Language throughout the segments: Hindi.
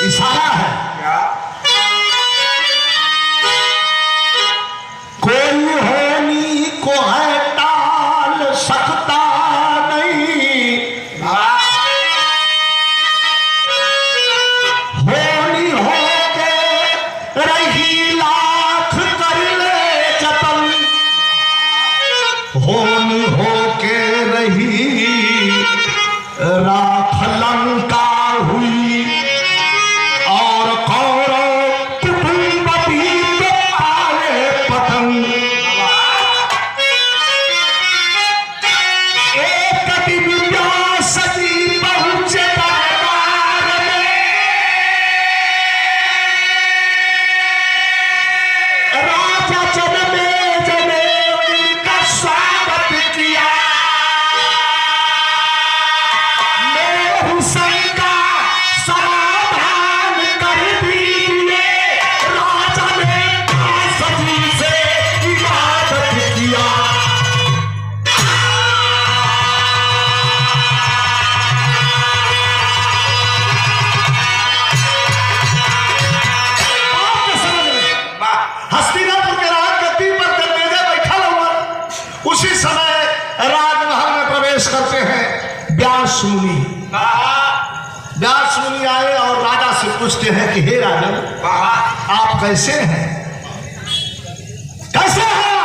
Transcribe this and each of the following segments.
इशारा है क्या? कोई होनी को है टाल सकता नहीं, होनी हो के रही लाख कर ले जतन, होनी हो के रही राख लंका हुई और कौरव कुटुंब भी तो आए पतन। एक दिव्या सदी पहुंचे दरबार में, राजा जनमेजय ने उनका स्वागत किया। हुसैन का समाधान कर दिए, राजा ने सजी से इबादत किया। हस्तिनापुर के राजगद्दी पर जन्मेजय बैठा हुआ, उसी समय राजमहल में प्रवेश करते हैं व्यास मुनि। व्यास मुनि आए और राजा से पूछते हैं कि हे राजन, आप कैसे हैं, कैसे हैं?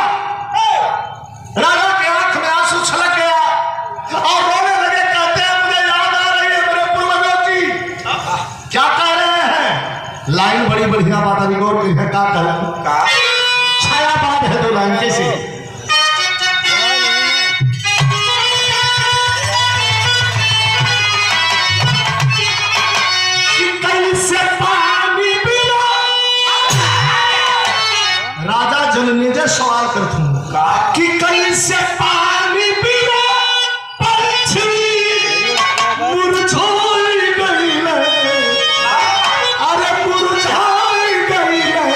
राजा के आंख में आंसू छलक गया और रोने लगे। कहते हैं मुझे याद आ रही है मेरे पूर्वजों की। क्या कह रहे हैं? लाइन बड़ी बढ़िया बात अभी गौर की है। क्या कह छाया बात है दो लाइन कैसे? राजा जनमेजय सवाल करते हैं कि कैसे पानी पिया पक्षी मुरझाई गई है, अरे मुरझाई गई है,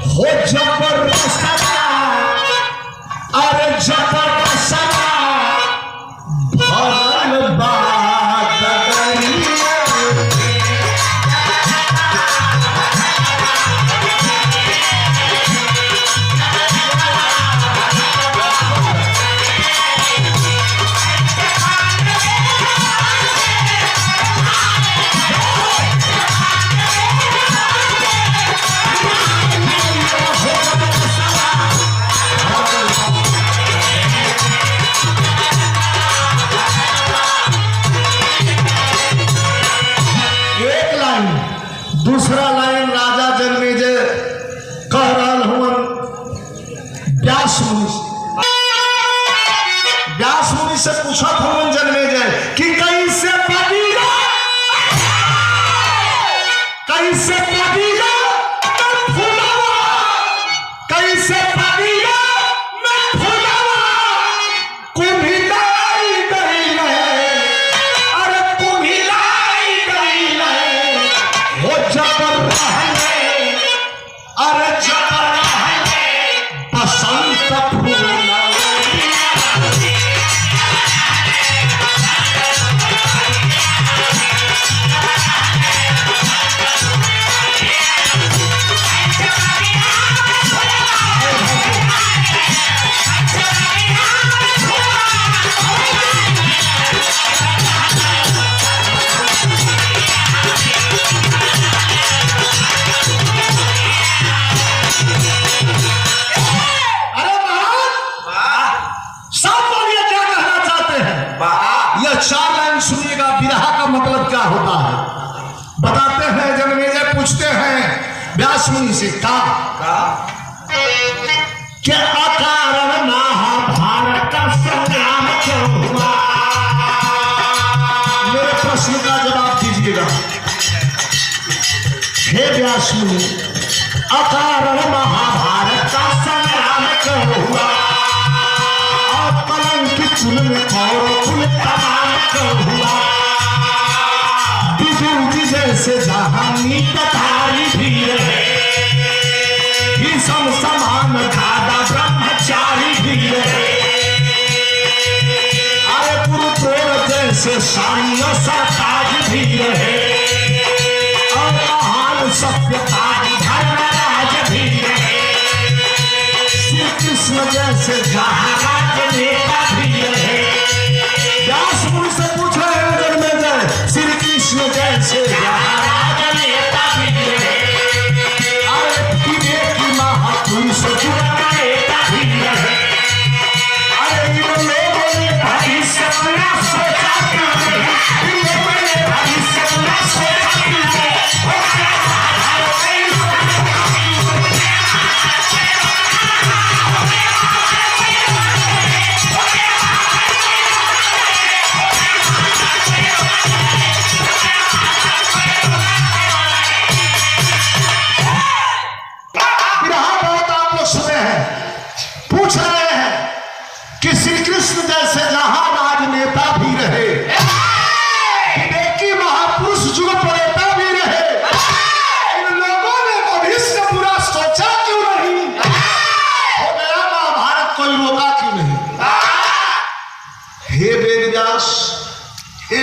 हो जबरदस्त, अरे जबरदस्त भरल बात गई। दूसरा लाइन राजा जनमेजय कह रहा हूं व्यास मुनि से। व्यास मुनि से पूछा था जनमेजय कि कैसे पड़ेगा, कैसे पड़ेगा मैं फुलावा, कैसे पड़ेगा मैं फुलावा, कुम्हिलाई गई है, अरे कुम्हिलाई गई है, वो जबर रहने, अरे जबर रहने बसंत फूल। चार लाइन सुनिएगा, विरह का मतलब क्या होता है बताते हैं। जनमेजय पूछते हैं व्यास मुनि से क्या अकारण महाभारत का संग्राम क्यों हुआ? मेरे प्रश्न का जवाब दीजिएगा हे व्यास मुनि। अकारण महाभारत का संग्राम क्यों हुआ? और कलंक की कुल में कौरव कुल तमाम क्यों हुआ? विदुर जी जैसे जहानी कथारी भी रहे, भीषम समान दादा ब्रह्मचारी भी रहे, अरे पुरुषों जैसे साइयों सरताज भी रहे,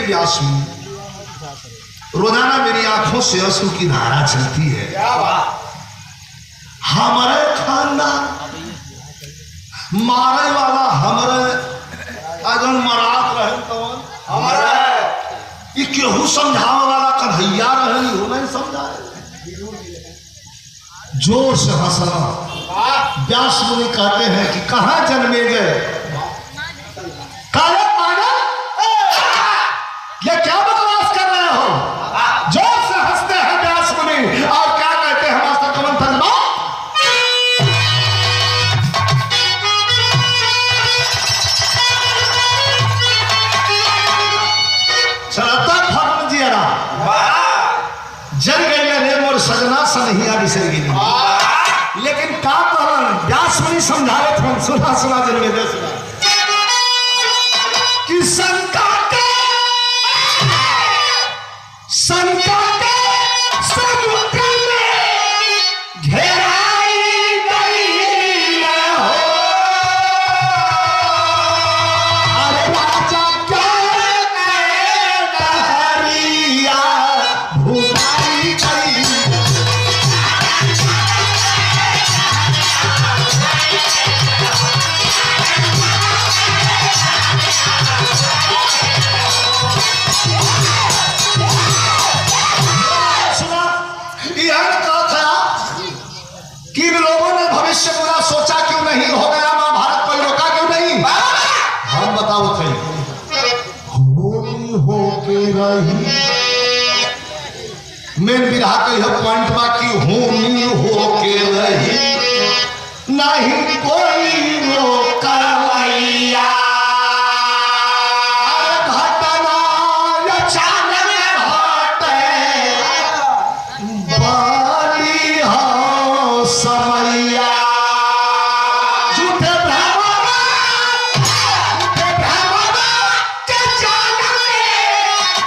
व्यास मुनि, रोजाना मेरी आंखों से अश्रु की धारा चलती है। हमारे खानदान मारे वाला हमारे अगर मरात रहे तो हमारे ये केहू समझाने वाला कन्हैया रहे हो नहीं समझाए। जोर से हंसना। व्यास मुनि कहते हैं कि कहां जन्मे गए काले पागल, ये क्या बकवास कर रहे हो? जोर से हंसते हैं व्यास मुनि और क्या कहते हैं मास्टर कमल थनबा, चलता फर्म जिया जल गई रे मोर सजना सनहिया बिसर गई। लेकिन का कहलन व्यास मुनि समझावे थे, सुना सुना जन्मे दे सुना कि शंका के समुद्र में घेराई गई हो। अरे राजा क्या डहरिया भुलाई गई। कि लोगों ने भविष्य बुरा सोचा क्यों नहीं, हो गया महाभारत कोई रोका क्यों नहीं? हम बताओ थे हो के रही मेन विरहा का यह पॉइंट बाकी होनी हो के रही नहीं कोई रोकवैया। घटना अचानक घटे बाली हो समैया। झूठे ब्राह्मण के जाना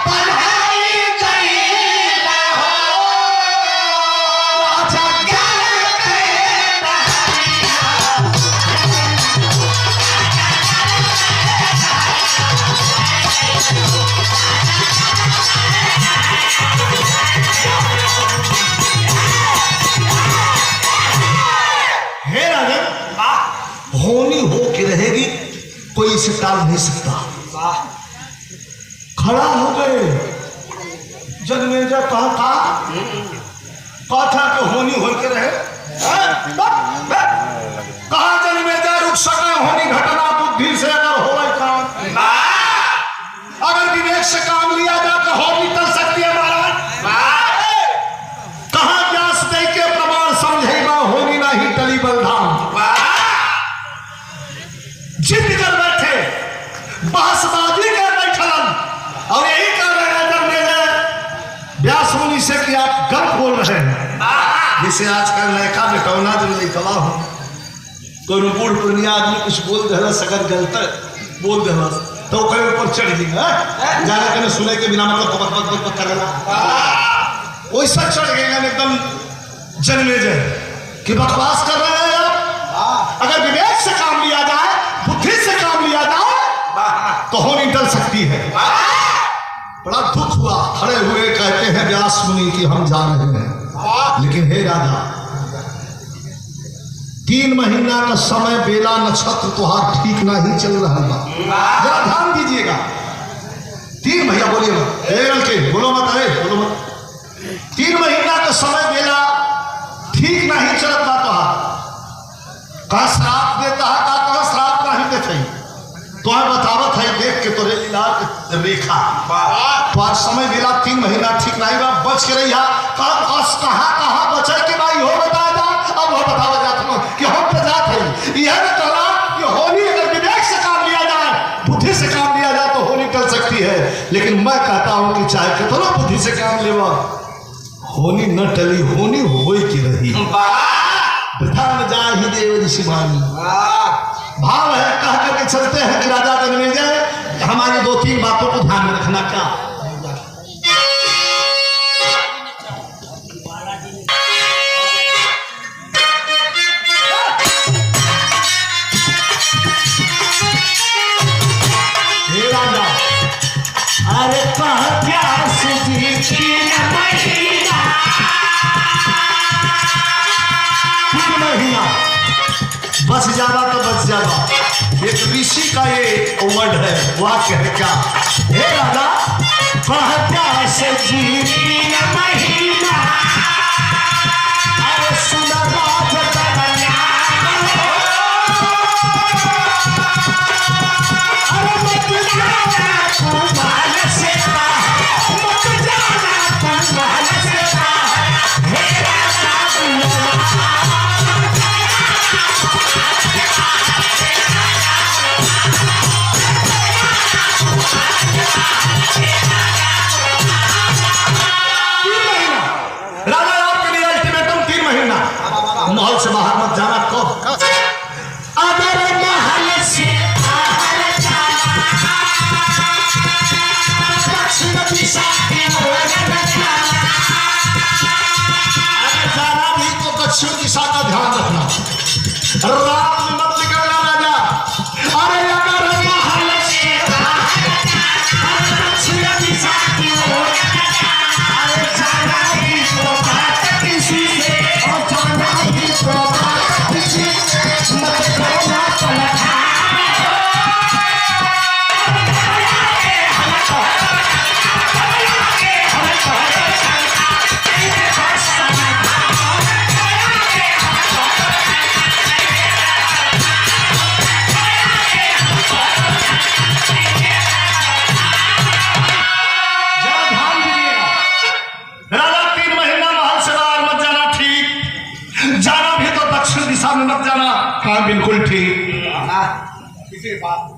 पढ़ाई गई हो। राजा ज्ञान के होनी हो के रहेगी, कोई इसे टाल नहीं सकता। खड़ा हो गए जन्मेजय कहा था कि होनी हो के रहे। कहा जन्मेजय रुक सके होनी घटना बुद्धि से अगर हो काम, अगर विवेक से काम लिया जाए तो होनी टल सकती है महाराज। कहा व्यास दे के प्रमाण समझेगा होनी नहीं टली बलधाम। जिद कर बैठे बहसबाजी कर बैठलन और यही कर रहे हैं जन्मेजय व्यास मुनि से कि आप गलत बोल रहे हैं। जिसे आजकल नयका बेटौना जो लिखवा हो कोई बूढ़ पुरानी आदमी कुछ बोल देला सगर गलत बोल देला तो कोई ऊपर चढ़ गई जाने के सुने के बिना मतलब बक बक बक करेला वैसा चढ़ गए एकदम जन्मेजय कि बकवास कर रहे हैं आप। अगर विवेक से काम लिया जाए, बुद्धि से काम लिया जाए तो होनी टल सकती है। बड़ा दुख हुआ, खड़े हुए कहते हैं व्यास मुनि कि हम जा रहे हैं, लेकिन हे राजा 3 महीना का समय बेला नक्षत्र तुहार ठीक नहीं चल रहा है, जरा ध्यान दीजिएगा। 3 महीना बोलिए मत के बोलो मत, अरे बोलो मत। 3 महीना का समय बेला ठीक नहीं चलता तुहार। कहा श्राप देता है, कहा श्राप नहीं देते तो बतावत है देख के तोरे लीला रेखा तो आज समय बेला 3 महीना ठीक नहीं बा, बच के रही कहाँ बचे के भाई हो बता जा। अब वो बतावा जाता कि हम पे जात है यह न कहला कि होनी अगर विवेक से काम लिया जाए, बुद्धि से काम लिया जाए तो होनी टल सकती है। लेकिन मैं कहता हूं कि चाहे कितना बुद्धि से काम लेवा होनी न टली, होनी हो की रही। प्रधान जा ही देव ऋषिवाणी भाव है कह करके चलते हैं कि राजा जन्मेजय हमारी 2-3 बातों को ध्यान में रखना। क्या हे राजा, अरे बच जावा तो बच जावा। एक ऋषि का ये वर्ड है, वह कह क्या, हे राजा कहता से जीती न महीना, अरे सुना राज कन्या, अरे मत जाना तू महल से बाहर, मत जाना तू महल से बाहर, हे राजा महल से बाहर मत जाना। कब अगर महल से बाहर जाना, दक्षिण दिशा की ओर जाना, अगर जाना भी तो दक्षिण दिशा का ध्यान रखना, रात में मत निकलना राजा। अरे अगर महल से बाहर जाना, दक्षिण दिशा की ओर जाना, अरे जाना भी तो बात किसी से, और जाना भी तो बात किसी से, मत करना पलटा। मत जाना, हाँ बिल्कुल ठीक।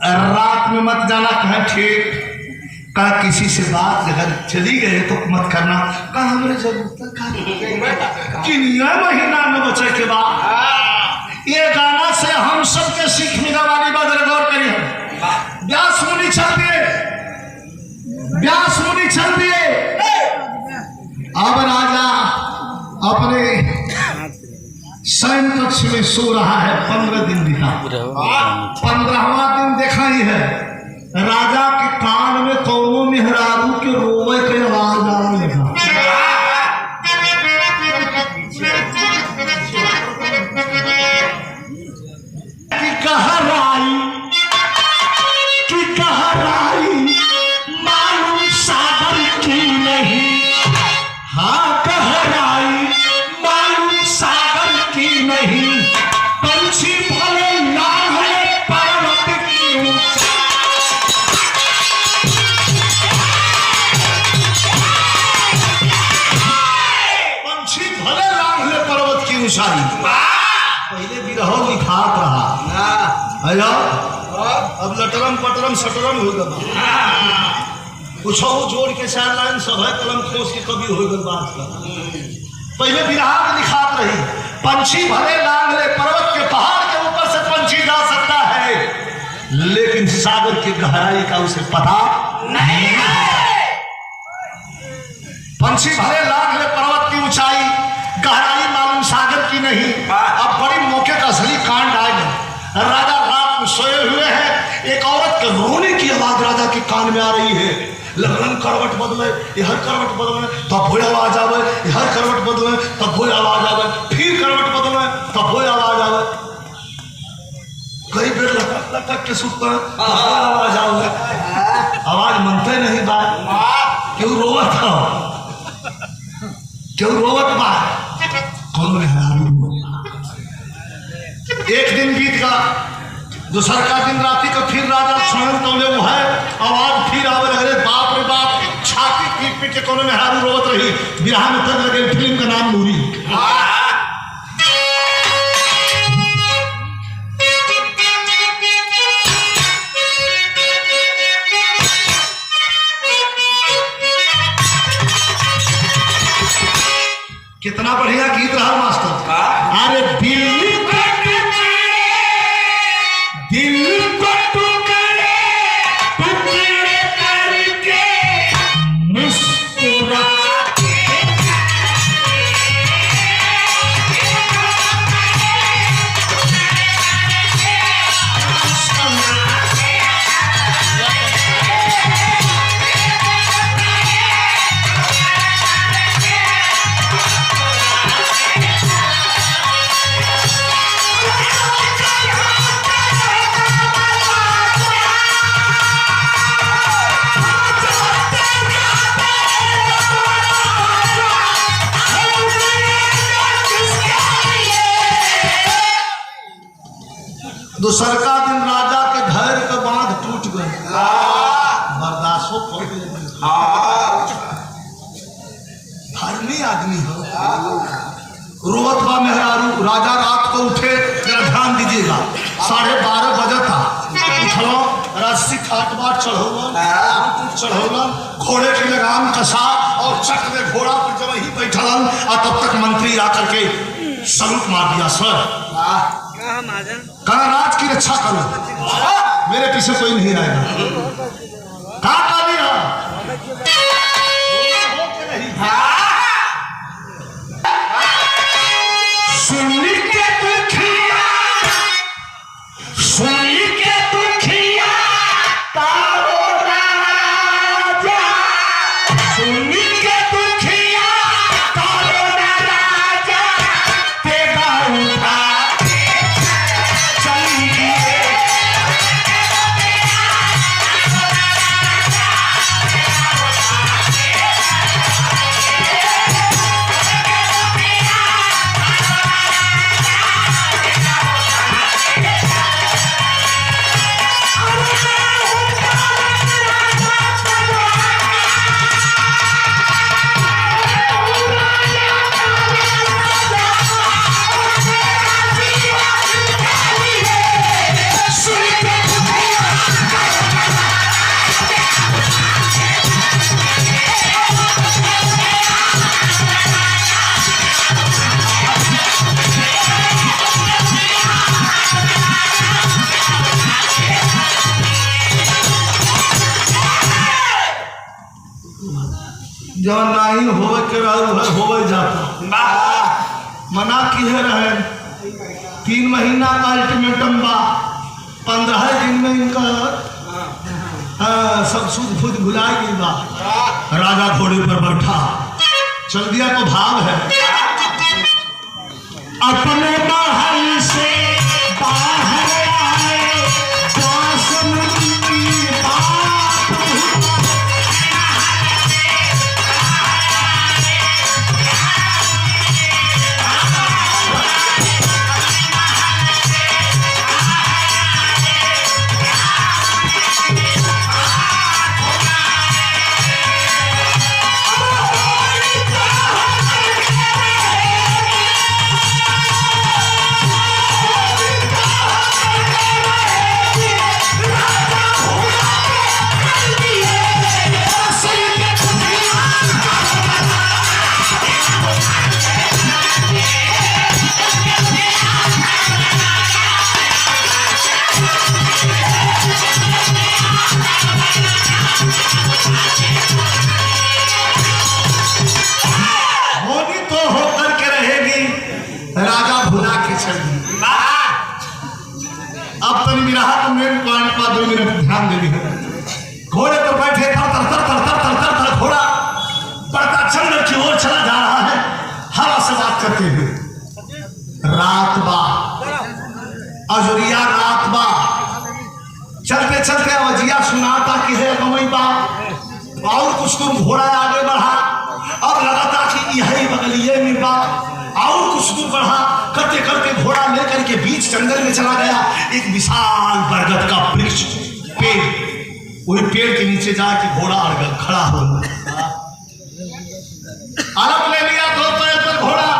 रात में मत जाना, कहा ठीक। कहा किसी से बात अगर चली गए तो मत करना। कहा हमारे जरूरत महीना में बचे के बाद। ये गाना से हम सबके सीख मिला वाली बात गौर करिए। व्यास मुनि चल दिए, व्यास मुनि चल दिए। अब राजा अपने शयन कक्ष में सो रहा है। 15 दिन बीता, 15वां दिन देखा ही है, राजा के कान में कौनो मेहरारू के रोवे के आवाज आने लगा। कि कहराई मालूम सागर की नहीं, हाँ कहराई मालूम सागर की नहीं, पंछी भले लांघे पर्वत की ऊंचाई, पंछी भले लांघ ले पर्वत की ऊंचाई। पहले बिरहो लिखात रहा, आया अब लटरम पटरम सटरम हो गया। कुछ जोड़ के 4 लाइन सब है, कलम खोस के कभी हो गए बात का। पहले बिरहा में लिखात रही, पंछी भले लांघ ले पर्वत के, पहाड़ के ऊपर से पंछी जा सकता है, लेकिन सागर की गहराई का उसे पता नहीं है। पंछी भले लांघ ले पर्वत की ऊंचाई, गहराई मालूम सागर की नहीं। अब बड़ी मौके का असली कांड आएगा। राजा रात में सोए हुए हैं, एक औरत के रोने की आवाज राजा के कान में आ रही है। लगन करवट बदले, हर करवट बदले तब वो आवाज आवे, हर करवट बदले तब वो आवाज आवे, फिर करवट बदले तब वो आवाज आवे। कई बेर लटक लटक के सुतता आवाज आवे, आवाज मनते नहीं बात। क्यों रोवत हो, क्यों रोवत बा, कौन है। एक दिन बीत गया, दूसरा का दिन राती का फिर राजा स्वयं तौले वो है, आवाज फिर आवे लगे। बाप रे बाप, छाती पीट पीट के कोने में हारू रोवत रही। बिरहा में तक लगे, फिल्म का नाम नूरी। कितना बढ़िया गीत रहा मास्टर। अरे दिल को टुकड़े टुकड़े करके मुस्कुरा दूसरका दिन राजा के धैर्य का बांध टूट गए, बर्दाश्तो फट गए। धर्मी आदमी हो, रोवत बा मेहरारू। राजा रात को उठे, जरा ध्यान दीजिएगा, 12:30 बजे था। उठलो, रस्सी खाटवा चढ़ौलन, घोड़े के लगाम कसा और चक में घोड़ा पर जब ही बैठलन, और तब तक मंत्री आकर के सलूट मार दिया। सर कहा राज की रक्षा करो, मेरे पीछे कोई नहीं आएगा। कहा दिया सुनी के दुखिया, सुनी के दुखिया तारो राजा, सुनी के दुखिया तारो राजा, तेरा उठा चलिए। जब नहीं होवे के होवे जाता, मना किए रहे। 3 महीना का अल्टीमेटम बा, 15 दिन में इनका सब सूद फूद भुला गई बा। राजा घोड़े पर बैठा, चल दिया तो भाव है। अपने महल से बाहर आए, ध्यान देनी है। घोड़े पर बैठे तर तर तर तर तर तर तर तर घोड़ा बढ़ता जंगल की ओर चला जा रहा है, हवा से बात करते हुए। रात बा, अजुरिया रात बा, चलते चलते अवजिया सुनाता कि है गमई बा, और कुछ दूर घोड़ा आगे बढ़ा, अब लगाता कि यही बगलिए में बा, और कुछ दूर बढ़ा, करते करते घोड़ा लेकर के बीच जंगल में चला गया। एक विशाल बरगद का वृक्ष पेड़, वही पेड़ के नीचे जाके घोड़ा अड़गल खड़ा हो, अलग ले लिया 2 पैर पर घोड़ा।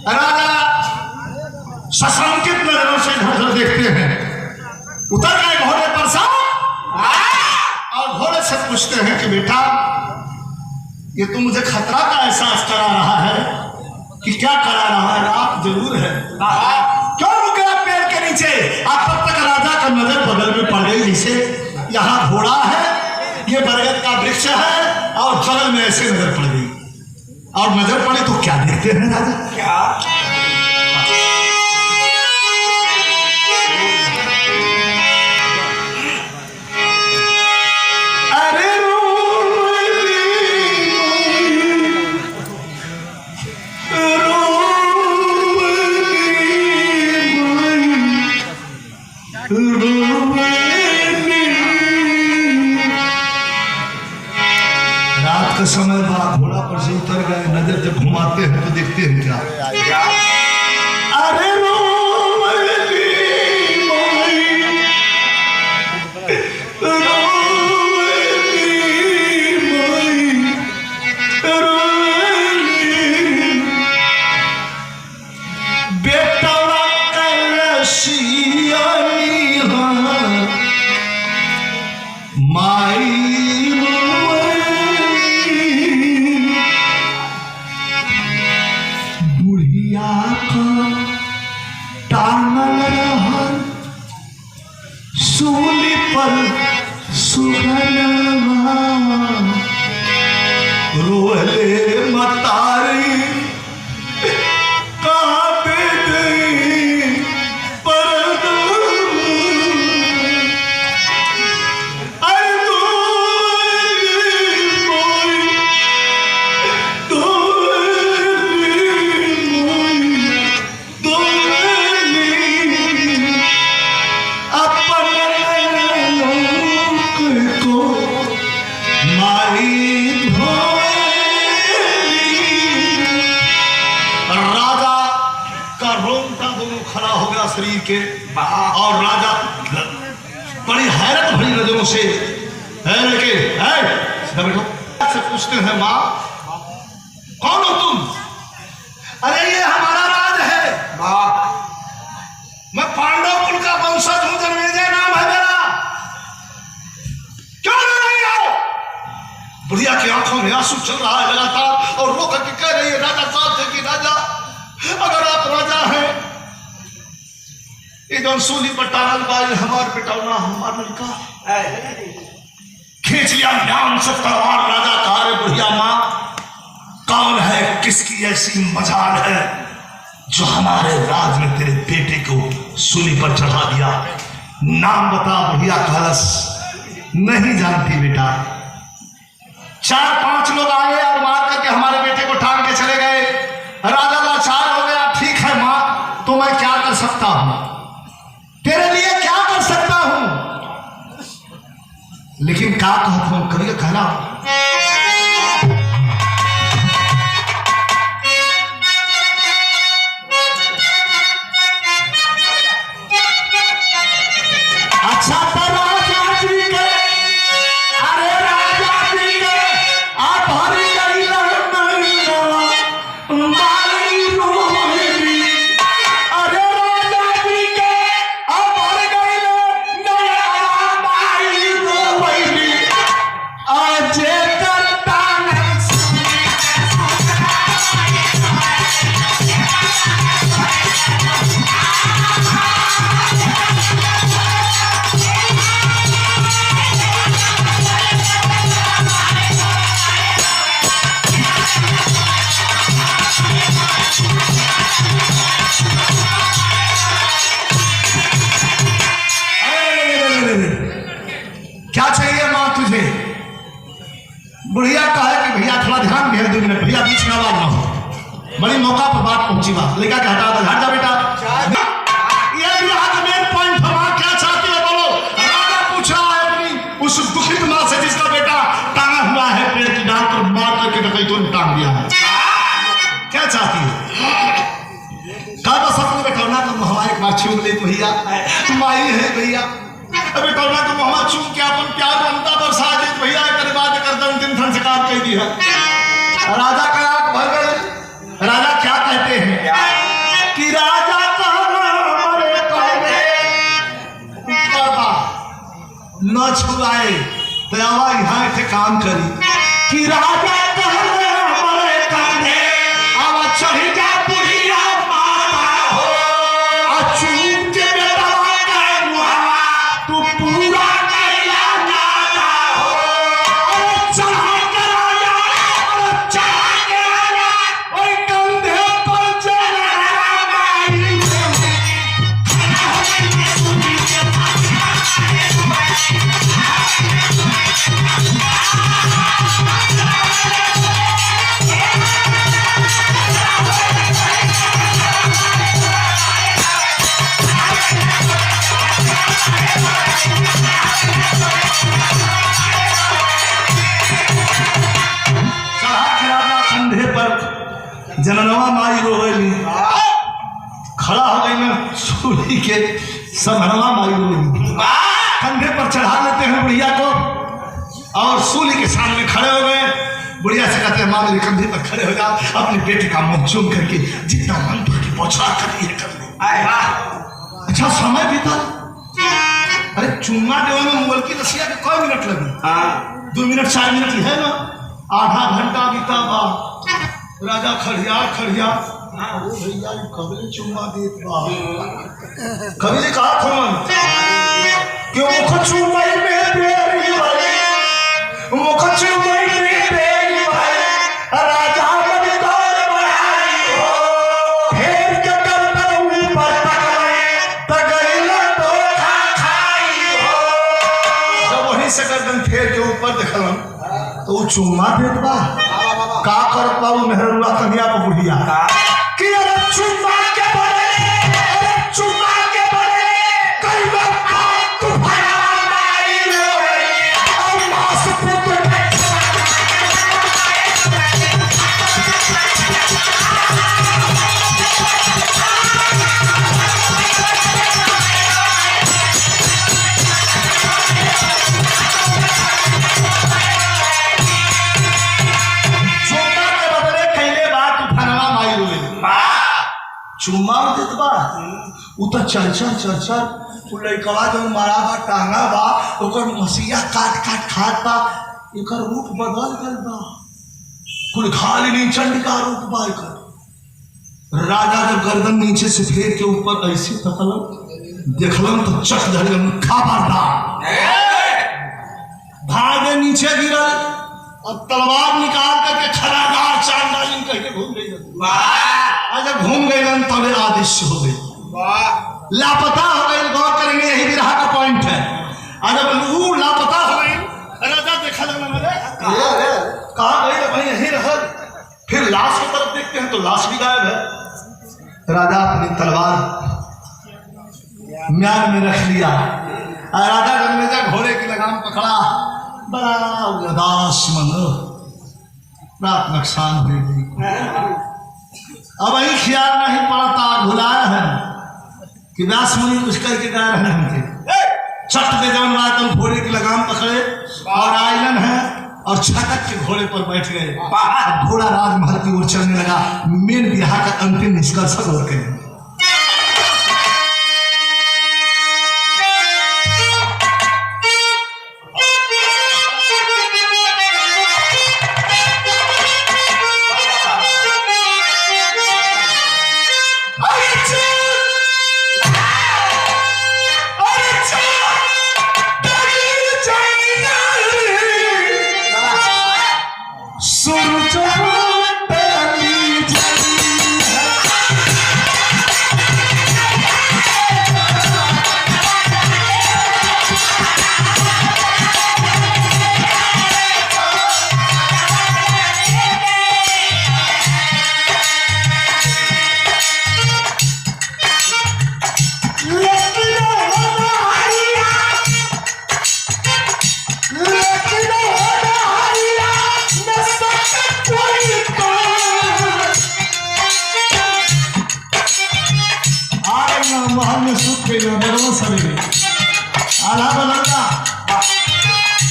राजा सशंकित नजरों से इधर देखते हैं, उतर गए घोड़े पर साहब, और घोड़े से पूछते हैं कि बेटा ये तो मुझे खतरा का एहसास करा रहा है कि क्या करा रहा है? रात जरूर है, क्यों रुक गया पेड़ के नीचे? अब तब तक राजा का नजर बगल में पड़ गई, जैसे यहाँ घोड़ा है, ये बरगद का वृक्ष है, और बगल में ऐसे नजर पड़ गई। और नजर पड़ी तो क्या देखते हैं राजा? क्या समय बाद घोड़ा पर से उतर गए, नजर जब घुमाते हैं तो देखते हैं क्या? अरे रोवली सुगनवा रोले मतारी कहाँ पे गई परदू शरीर के और राजा बड़ी हैरत भरी नजरों से से पूछते हैं माँ कौन हो तुम? अरे ये हमारा राज है माँ, मैं पांडव कुल का वंशज हूं, जन्मेजय नाम है मेरा, क्यों नहीं आओ? बुढ़िया की आंखों में आंसू चल रहा है लगातार और रो करके कह रही है राजा साहब से कि राजा अगर आप राजा हैं एकदम सूली पर टारल बाई हमार पिटौना हमार लड़का खींच लिया ध्यान से तलवार। राजा कहा रे बुढ़िया माँ कौन है, किसकी ऐसी मजाल है जो हमारे राज में तेरे बेटे को सूली पर चढ़ा दिया? नाम बता। बुढ़िया कलश नहीं जानती बेटा। 4-5 लोग आए और मार करके हमारे बेटे को टांग के चले गए। राजा लाचार हो गया। ठीक है माँ, तो मैं क्या कर सकता हूं, तेरे लिए क्या कर सकता हूं? लेकिन क्या कहता हूं, कभी का कहना अच्छा तो राजा जी के, अरे राजा जी के आप हरी गई बुढ़िया कहा कि भैया थोड़ा ध्यान भेज 2 मिनट, भैया बीच में आवाज ना हो। बड़ी मौका पर बात पहुंची बात। लड़का क्या हटा हट जा बेटा, ये मेन पॉइंट फरमा क्या चाहते हो बोलो। राजा पूछ रहा है अपनी उस दुखित मां से जिसका बेटा टांगा हुआ है पेड़ की डाल पर, मार करके डकैतों ने टांग दिया है। क्या चाहती है? कहा बस अपने बेटौना का मुहवा एक बार छूम ले भैया, माई है भैया, बेटौना का मुहवा छूम के अपन प्यार बनता बरसा दे भैया। दिन संस्कार कह दी है। राजा का आंख भर गई। राजा क्या कहते हैं कि राजा न छुआए तो आवा यहाँ से काम करी कि राजा आवा चढ़ी जा बुढ़िया माता हो अचूक के बेटवा का मुहावा तू पूरा जननवा माई रोली खड़ा हो गई मैं सूली के समनवा माई रोली कंधे पर चढ़ा लेते हैं बुढ़िया को और सूली के सामने खड़े हो गए। बुढ़िया से कहते हैं माँ मेरे कंधे पर खड़े हो जाओ, अपने बेटे का मुंह चूम करके जितना मन भर के पहुंचा कर ये कर लो। अच्छा समय बीता। अरे चुम्मा देने में मोबाइल की रसिया के कोई मिनट लगी? 2 मिनट 4 मिनट है ना, आधा घंटा बीता बाद राजा खड़िया भैया कबले चुम्मा देत बा कबले कहा था क्यों चुम्मा में मुख चुमई तेरी भाई राजा मन कर बढ़ाई हो फेर के गर्दन ऊपर तकले तगैला धोखा खाई हो। जब वहीं से गर्दन फेर के ऊपर देखलन तो चुम्मा देत बा का कर पाऊ मेहरुआ कन्या को बुढ़िया कि अरे चुम्मा के बड़े चुम्मा के बड़े कई बार तू फराना आई रे और मास पुत्र चुम्मा देत बा उ तो चरचर उ लइकवा जब मारा बा टांगा बा ओकर मसिया काट खात बा एकर रूप बदल गल बा कुल खाली चंडिका रूप बा एकर। राजा जब गर्दन नीचे से फेर के ऊपर ऐसे तकलन देखलन तो चक धरलन खबरदार भागे नीचे गिरल और तलवार निकाल करके खरागार चांडालिन कह के घूम गई। जब घूम गई तब आदिश्य हो गई लापता हो गई। गौर करेंगे यही विरह का पॉइंट है। जब वो लापता हो गई राजा देखा लगना मेरे कहा गई भाई यही रहा फिर लाश की तरफ देखते हैं तो लाश भी गायब है। राजा अपनी तलवार म्यान में रख लिया। राजा जन्मेजा घोड़े की लगाम पकड़ा बड़ा उदास मन रात नुकसान हुई गई। अब वही ख्याल नहीं पड़ता भुलाया है कि व्यास मुनि कुछ करके गए रहने हमके छठ दे जवन बात हम घोड़े की लगाम पकड़े और आइलन है और छटक के घोड़े पर बैठ गए। घोड़ा राजमहल की ओर चलने लगा। मेन बिहार का अंतिम निष्कर्ष गौर करें।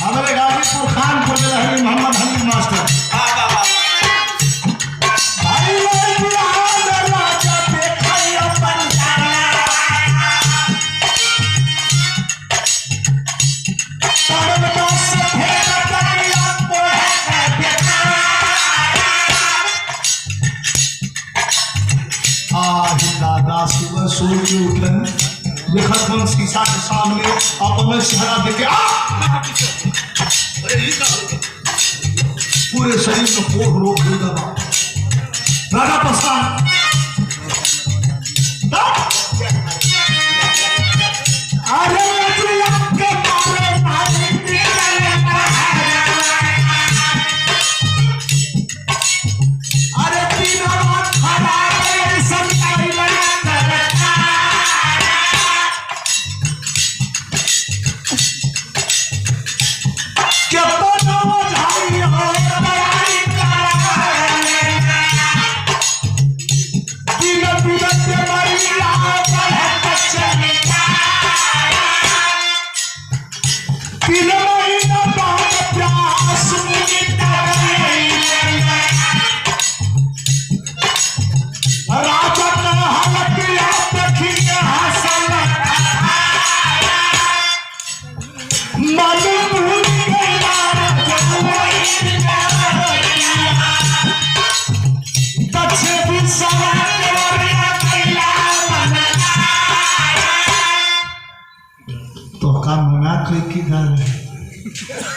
हमारे गाजीपुर खानपुर में रहे मोहम्मद हमीद मास्टर सुबह सोच के उठन देखत शीशा के सामने अपने चेहरा देखे पूरे शरीर में कोढ़ रोग हो गया। राजा प्रस्थान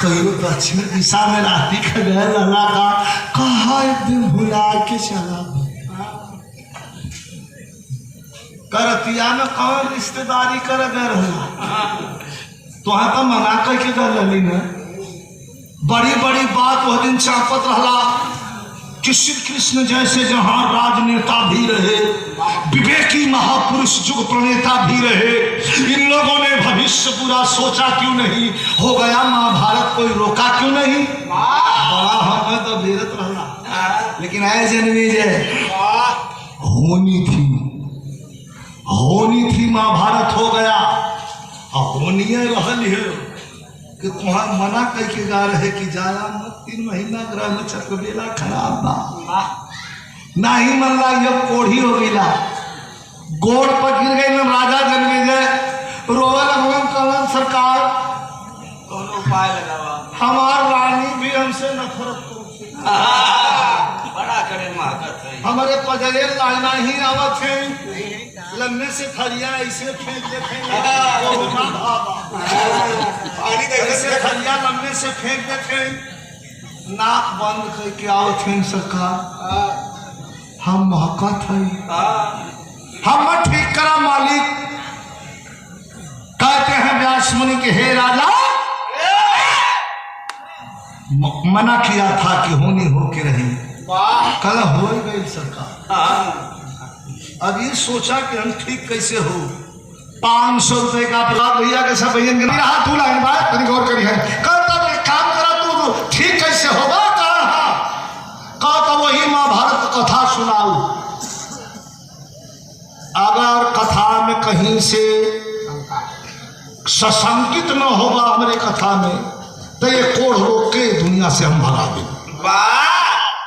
कहियो दक्षिण दिशा में राती का गए लला का कहा एक दिन भुला के चला करतिया में कौन रिश्तेदारी कर गए रहा तो तो मना करके गल रही न बड़ी बड़ी बात वह दिन चापत रहा कि श्री कृष्ण जैसे जहां राजनेता भी रहे विवेकी महापुरुष युग प्रणेता भी रहे इन लोगों ने भविष्य पूरा सोचा क्यों नहीं हो गया महाभारत कोई रोका क्यों नहीं बड़ा हमें तो बेरत रहा लेकिन आए जन्मी जय होनी थी महाभारत हो गया और होनिए रहल है कि तुम्हारा मना करके गा रहे कि जाया मत 3 महीना ग्रह में चक्रबेला खराब बा नहीं मन ला ये कोढ़ी हो गईला गोड़ पर गिर गई में राजा जन्मेजय रोवल भगवान कलन सरकार कौन उपाय लगावा हमार रानी भी हमसे नफरत बड़ा करे महकत है हमारे पजरे लाना ही आवत है लम्बे से थरिया ऐसे फेंक देते ऐसे थरिया लम्बे से फेंक देते नाक बंद करके आओ थे सरकार हम महकत है हम ठीक करा मालिक कहते हैं व्यास मुनि के हे राजा मना किया था कि होनी होके रही कल हो गई सरकार अब ये सोचा कि हम ठीक कैसे हो 500 रुपए का प्रलाद भैया के सब भैया के हाथ धुला है बात तनी गौर करी है कहता तो काम करा तू ठीक कैसे होगा कहा तो वही महाभारत कथा सुनाऊ अगर कथा में कहीं से सशंकित न होगा हमारे कथा में तो ये कोढ़ रोक के दुनिया से हम भगा देंगे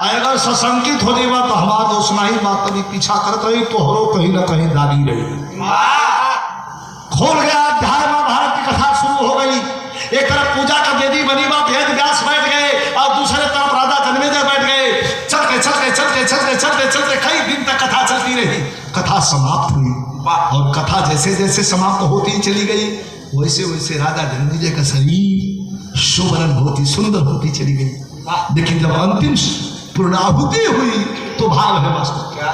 अगर सशंकित हो जाएगा तो हमारा दोस्त नहीं बात कभी पीछा करत रही तो हो कहीं ना कहीं दागी रही खोल गया अध्याय महाभारत की कथा शुरू हो गई एक तरफ पूजा का वेदी बनी बात वेद व्यास बैठ गए और दूसरे तरफ राजा जन्मेजय बैठ गए चलते कई दिन तक कथा चलती रही कथा समाप्त हुई और कथा जैसे जैसे समाप्त होती ही चली गई वैसे वैसे राजा जन्मेजय का शरीर शोभन होती सुंदर होती चली गई लेकिन जब अंतिम पूर्णाहुति हुई तो भाव है वास्तव क्या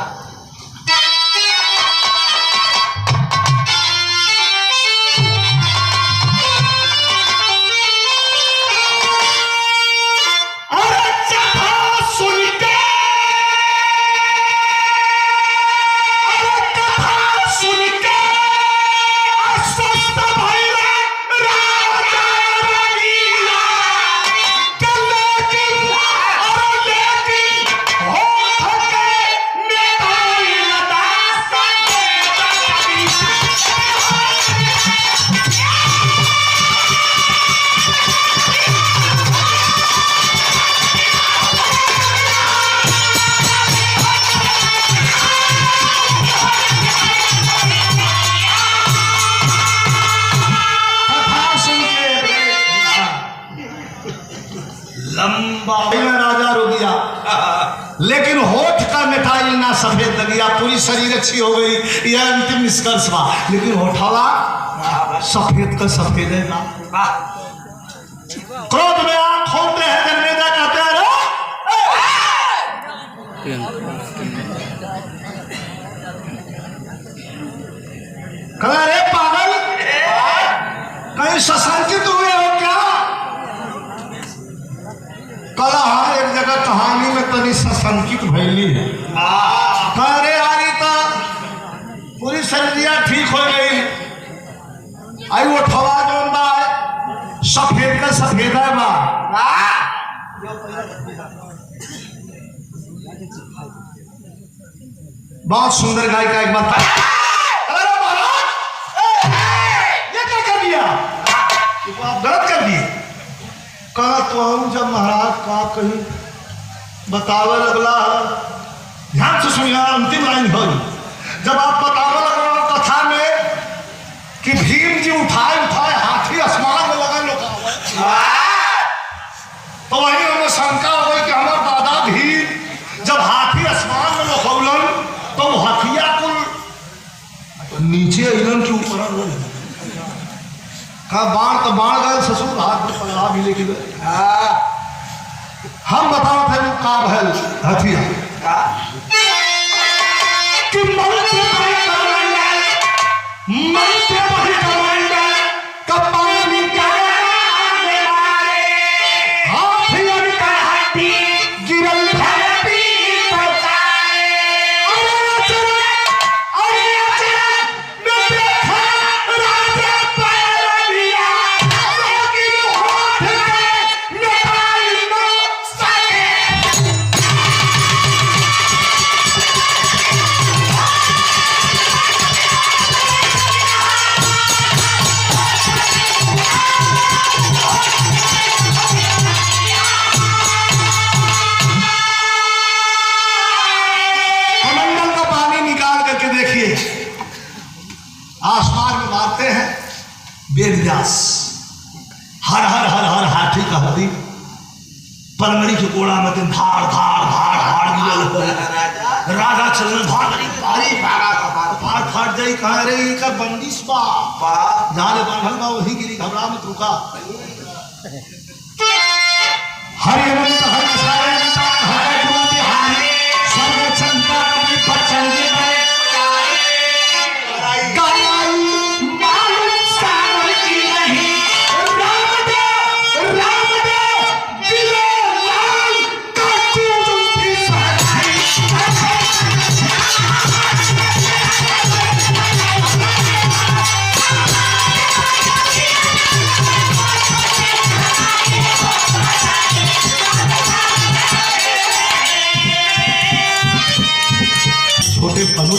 राजा रो गया लेकिन होठ का मिठाई ना सफेद लगिया पूरी शरीर अच्छी हो गई यह अंतिम निष्कर्ष हुआ लेकिन होठवा सफेद का सफेद है ना क्रोध में आंख खोलते हैं जन्मेजय कहते हैं रे पागल कहीं सशंकित हुए हो क्या कल हाँ एक जगह कहानी में तनी सशंकित भैली है अरे यारी तो पूरी शरीरिया ठीक हो गई आई वो ठवा जोन बा सफेद का सफेद है बा बहुत सुंदर गाय का एक बात अरे महाराज ये क्या कर दिया आप गलत कर दिए कहा तो हम जब महाराज का कहीं बतावे लगला ध्यान से सुनिए अंतिम लाइन हो जब आप बतावे लगला कथा में कि भीम जी उठाए हाथी आसमान में लगा लोग तो वही हमें शंका हो गई कि हमारा दादा भीम जब हाथी आसमान में लखौलन तो हथिया को नीचे अलन के ऊपर का बाण तो बाण गए ससुर हाथ में पगला भी लेके गए। हाँ हम बताओ थे वो का भैल हथिया का कि मरते भाई कमांडर मरते भाई कमांडर कपानी का हाथियन का हाथी गिरल धरती पहुंचाए। अरे अचरज मैं देखा राजा पहलविया लेकिन होठ में निकाल न सके। कमंडल का पानी निकाल करके देखिए, आसमान में मारते हैं वेद व्यास, हर हर हर हर हाथी का हड्डी पलंगड़ी के कोड़ा में दिन धाड़ धाड़ धाड़ धाड़ गिरल राजा राजा चलन भागरी भारी फाड़ फाड़ जाई कहा रे का बंदिश बा पा जाले बांधल बा वही गिरी घबरा मत रुका। हरि अनंत हरि सारे हरे गुण बिहारी सर्व चंद्र कवि पचंगे में गाई मालूम सागर की नहीं रामदेव दिलो लाल का चूज थी सहजाई। छोटे पनु